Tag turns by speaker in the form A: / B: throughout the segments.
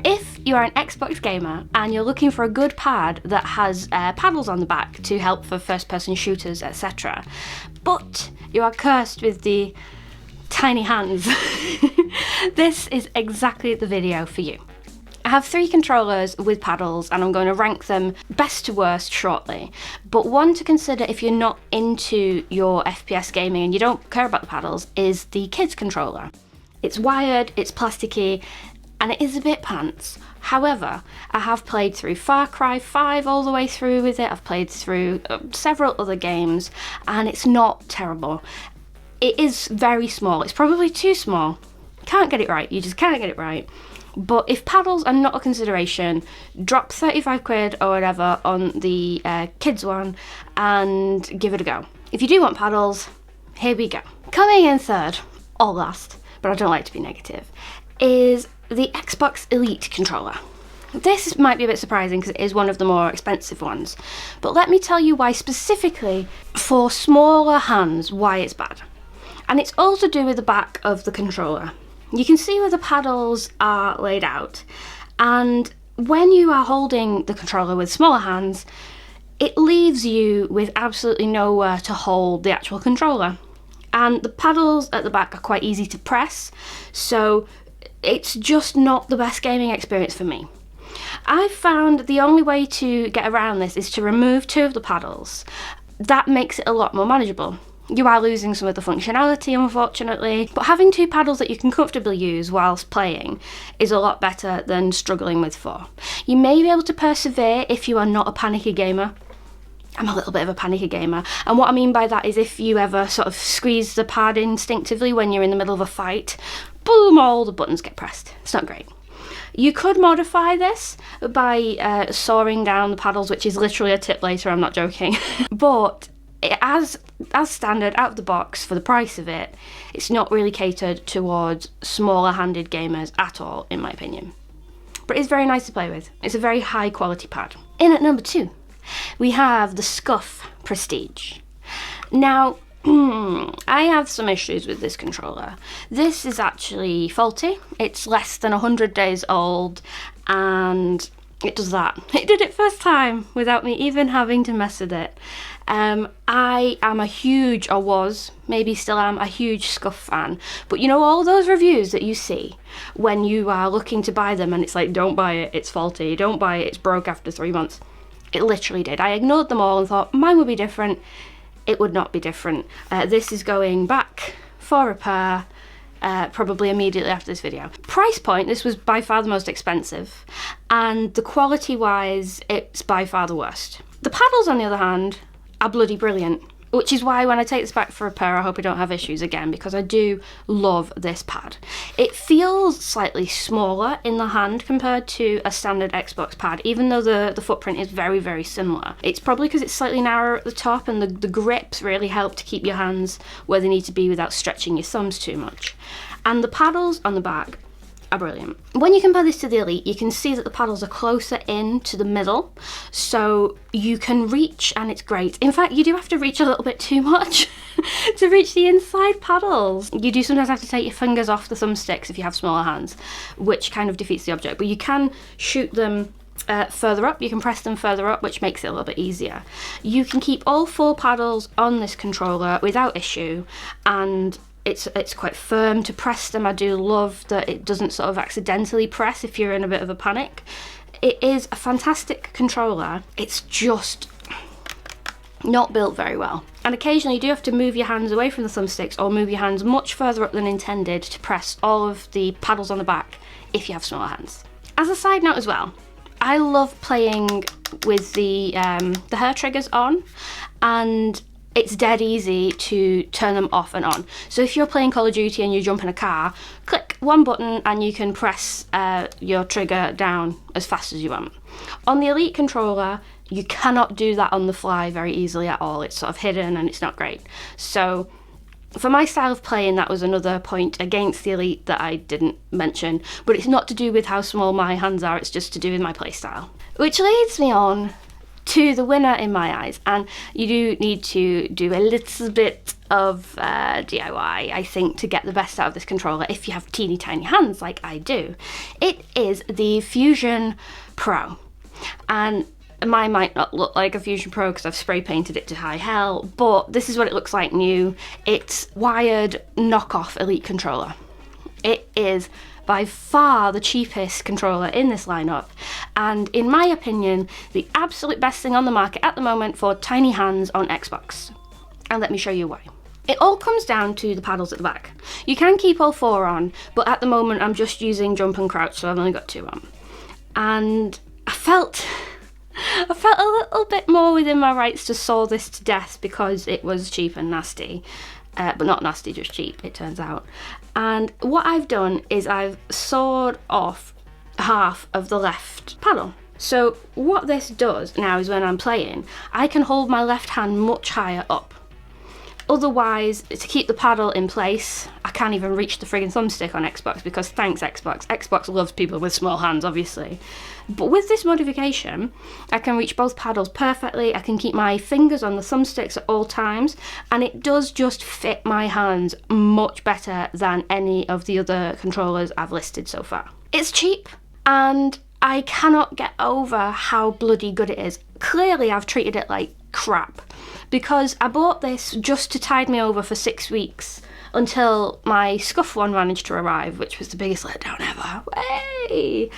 A: If you are an Xbox gamer and you're looking for a good pad that has paddles on the back to help for first-person shooters, etc., but you are cursed with the tiny hands, this is exactly the video for you. I have 3 controllers with paddles and I'm going to rank them best to worst shortly. But one to consider if you're not into your FPS gaming and you don't care about the paddles is the kids controller. It's wired, it's plasticky, and it is a bit pants. However, I have played through Far Cry 5 all the way through with it. I've played through several other games and it's not terrible. It is very small. It's probably too small. Can't get it right. You just can't get it right. But if paddles are not a consideration, drop 35 quid or whatever on the kids one and give it a go. If you do want paddles, here we go. Coming in third, or last, but I don't like to be negative, is the Xbox Elite controller. This might be a bit surprising because it is one of the more expensive ones, but let me tell you why specifically for smaller hands why it's bad. And it's all to do with the back of the controller. You can see where the paddles are laid out, and when you are holding the controller with smaller hands, it leaves you with absolutely nowhere to hold the actual controller. And the paddles at the back are quite easy to press, so it's just not the best gaming experience for me. I found the only way to get around this is to remove 2 of the paddles. That makes it a lot more manageable. You are losing some of the functionality, unfortunately, but having 2 paddles that you can comfortably use whilst playing is a lot better than struggling with 4. You may be able to persevere if you are not a panicky gamer. I'm a little bit of a panicky gamer, and what I mean by that is if you ever sort of squeeze the pad instinctively when you're in the middle of a fight, boom, all the buttons get pressed. It's not great. You could modify this by sawing down the paddles, which is literally a tip later, I'm not joking, but as standard out of the box for the price of it, it's not really catered towards smaller handed gamers at all, in my opinion. But it's very nice to play with. It's a very high quality pad. In at number 2, we have the Scuff Prestige. Now, I have some issues with this controller. This is actually faulty. It's less than 100 days old and it does that. It did it first time without me even having to mess with it. I am a huge, or was, maybe still am, a huge Scuff fan. But you know all those reviews that you see when you are looking to buy them and it's like, don't buy it, it's faulty, don't buy it, it's broke after 3 months. It literally did. I ignored them all and thought mine would be different. It would not be different. This is going back for repair, probably immediately after this video. Price point, this was by far the most expensive, and the quality wise, it's by far the worst. The paddles, on the other hand, are bloody brilliant, which is why when I take this back for repair, I hope I don't have issues again, because I do love this pad. It feels slightly smaller in the hand compared to a standard Xbox pad, even though the footprint is very, very similar. It's probably because it's slightly narrower at the top, and the grips really help to keep your hands where they need to be without stretching your thumbs too much. And the paddles on the back are brilliant. When you compare this to the Elite, you can see that the paddles are closer in to the middle, so you can reach, and it's great. In fact, you do have to reach a little bit too much to reach the inside paddles. You do sometimes have to take your fingers off the thumbsticks if you have smaller hands, which kind of defeats the object, but you can shoot them further up, you can press them further up, which makes it a little bit easier. You can keep all 4 paddles on this controller without issue, and it's quite firm to press them. I do love that it doesn't sort of accidentally press if you're in a bit of a panic. It is a fantastic controller. It's just not built very well. And occasionally you do have to move your hands away from the thumbsticks or move your hands much further up than intended to press all of the paddles on the back if you have smaller hands. As a side note as well, I love playing with the hair triggers on, and it's dead easy to turn them off and on. So if you're playing Call of Duty and you jump in a car, click one button and you can press your trigger down as fast as you want. On the Elite controller, you cannot do that on the fly very easily at all. It's sort of hidden and it's not great. So for my style of playing, that was another point against the Elite that I didn't mention, but it's not to do with how small my hands are, it's just to do with my playstyle. Which leads me on to the winner in my eyes, and you do need to do a little bit of DIY, I think, to get the best out of this controller if you have teeny tiny hands like I do. It is the Fusion Pro. And mine might not look like a Fusion Pro because I've spray painted it to high hell, but this is what it looks like new. It's wired knockoff Elite controller. It is by far the cheapest controller in this lineup, and in my opinion, the absolute best thing on the market at the moment for tiny hands on Xbox. And let me show you why. It all comes down to the paddles at the back. You can keep all 4 on, but at the moment I'm just using jump and crouch, so I've only got 2 on. And I felt a little bit more within my rights to saw this to death because it was cheap and nasty. But not nasty, just cheap, it turns out. And what I've done is I've sawed off half of the left paddle. So what this does now is when I'm playing, I can hold my left hand much higher up. Otherwise, to keep the paddle in place, I can't even reach the friggin' thumbstick on Xbox because thanks Xbox. Xbox loves people with small hands, obviously. But with this modification, I can reach both paddles perfectly, I can keep my fingers on the thumbsticks at all times, and it does just fit my hands much better than any of the other controllers I've listed so far. It's cheap, and I cannot get over how bloody good it is. Clearly, I've treated it like crap, because I bought this just to tide me over for 6 weeks until my Scuff one managed to arrive, which was the biggest letdown ever. Way!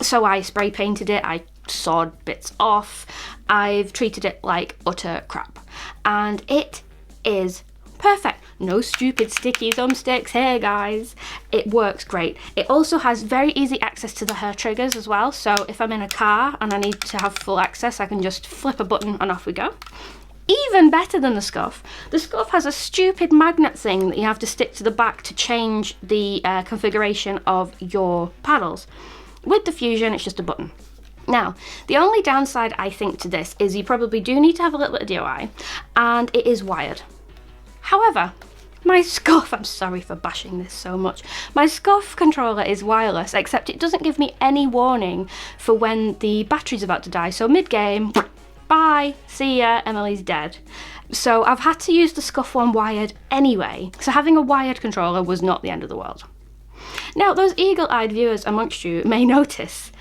A: So I spray painted it, I sawed bits off, I've treated it like utter crap, and it is perfect. No stupid sticky thumbsticks here, guys. It works great. It also has very easy access to the hair triggers as well, so if I'm in a car and I need to have full access, I can just flip a button and off we go. Even better than the Scuff has a stupid magnet thing that you have to stick to the back to change the configuration of your paddles. With the Fusion, it's just a button. Now, the only downside I think to this is you probably do need to have a little bit of DIY, and it is wired. However, my Scuff, I'm sorry for bashing this so much, my Scuff controller is wireless, except it doesn't give me any warning for when the battery's about to die, so mid-game, bye, see ya, Emily's dead. So I've had to use the Scuff one wired anyway, so having a wired controller was not the end of the world. Now, those eagle-eyed viewers amongst you may notice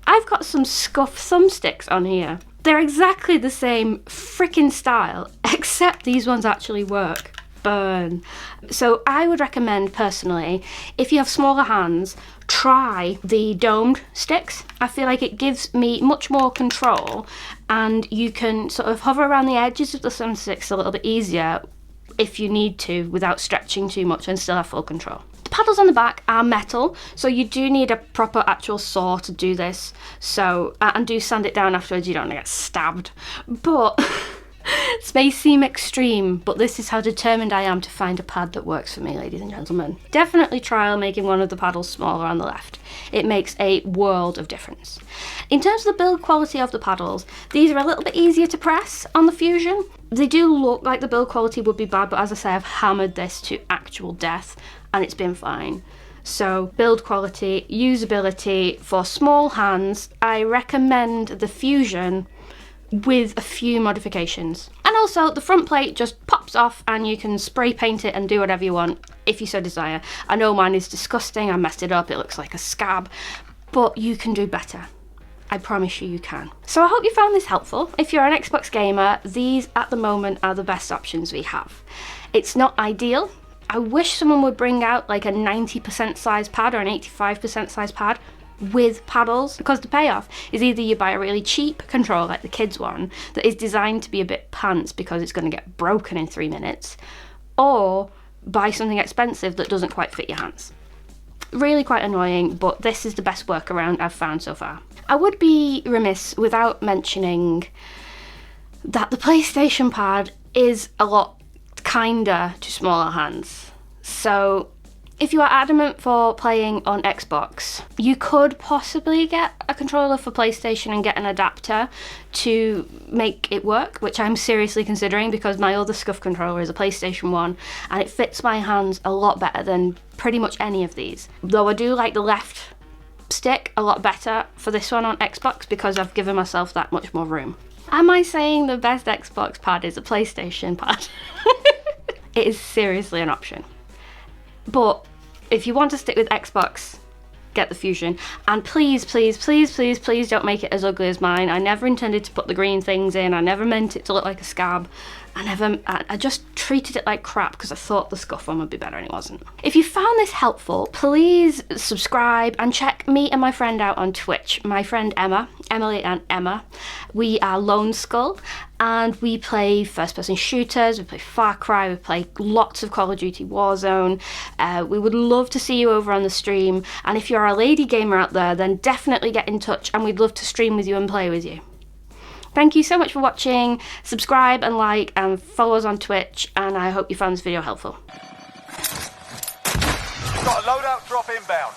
A: I've got some Scuff thumbsticks on here. They're exactly the same frickin' style, except these ones actually work. Burn. So I would recommend personally, if you have smaller hands, try the domed sticks. I feel like it gives me much more control, and you can sort of hover around the edges of the thumbsticks a little bit easier if you need to without stretching too much and still have full control. The paddles on the back are metal, so you do need a proper actual saw to do this. So, and do sand it down afterwards, you don't want to get stabbed. But this may seem extreme, but this is how determined I am to find a pad that works for me, ladies and gentlemen. Definitely trial making one of the paddles smaller on the left. It makes a world of difference. In terms of the build quality of the paddles, these are a little bit easier to press on the Fusion. They do look like the build quality would be bad, but as I say, I've hammered this to actual death and it's been fine. So build quality, usability for small hands, I recommend the Fusion with a few modifications. And also the front plate just pops off and you can spray paint it and do whatever you want if you so desire. I know mine is disgusting, I messed it up, it looks like a scab, but you can do better. I promise you, you can. So I hope you found this helpful. If you're an Xbox gamer, these at the moment are the best options we have. It's not ideal. I wish someone would bring out like a 90% size pad or an 85% size pad with paddles, because the payoff is either you buy a really cheap controller like the kids one that is designed to be a bit pants because it's going to get broken in 3 minutes, or buy something expensive that doesn't quite fit your hands. Really quite annoying, but this is the best workaround I've found so far. I would be remiss without mentioning that the PlayStation pad is a lot kinder to smaller hands. So if you are adamant for playing on Xbox, you could possibly get a controller for PlayStation and get an adapter to make it work, which I'm seriously considering because my other Scuff controller is a PlayStation 1 and it fits my hands a lot better than pretty much any of these. Though I do like the left stick a lot better for this one on Xbox because I've given myself that much more room. Am I saying the best Xbox pad is a PlayStation pad? it is seriously an option. But if you want to stick with Xbox, get the Fusion. And please, please, please, please, please don't make it as ugly as mine. I never intended to put the green things in. I never meant it to look like a scab. I just treated it like crap because I thought the Scuff one would be better and it wasn't. If you found this helpful, please subscribe and check me and my friend out on Twitch. My friend Emma, Emily and Emma, we are Lone Skull and we play first-person shooters, we play Far Cry, we play lots of Call of Duty Warzone. We would love to see you over on the stream, and if you're a lady gamer out there, then definitely get in touch and we'd love to stream with you and play with you. Thank you so much for watching. Subscribe and like and follow us on Twitch, and I hope you found this video helpful.
B: Got a loadout drop inbound.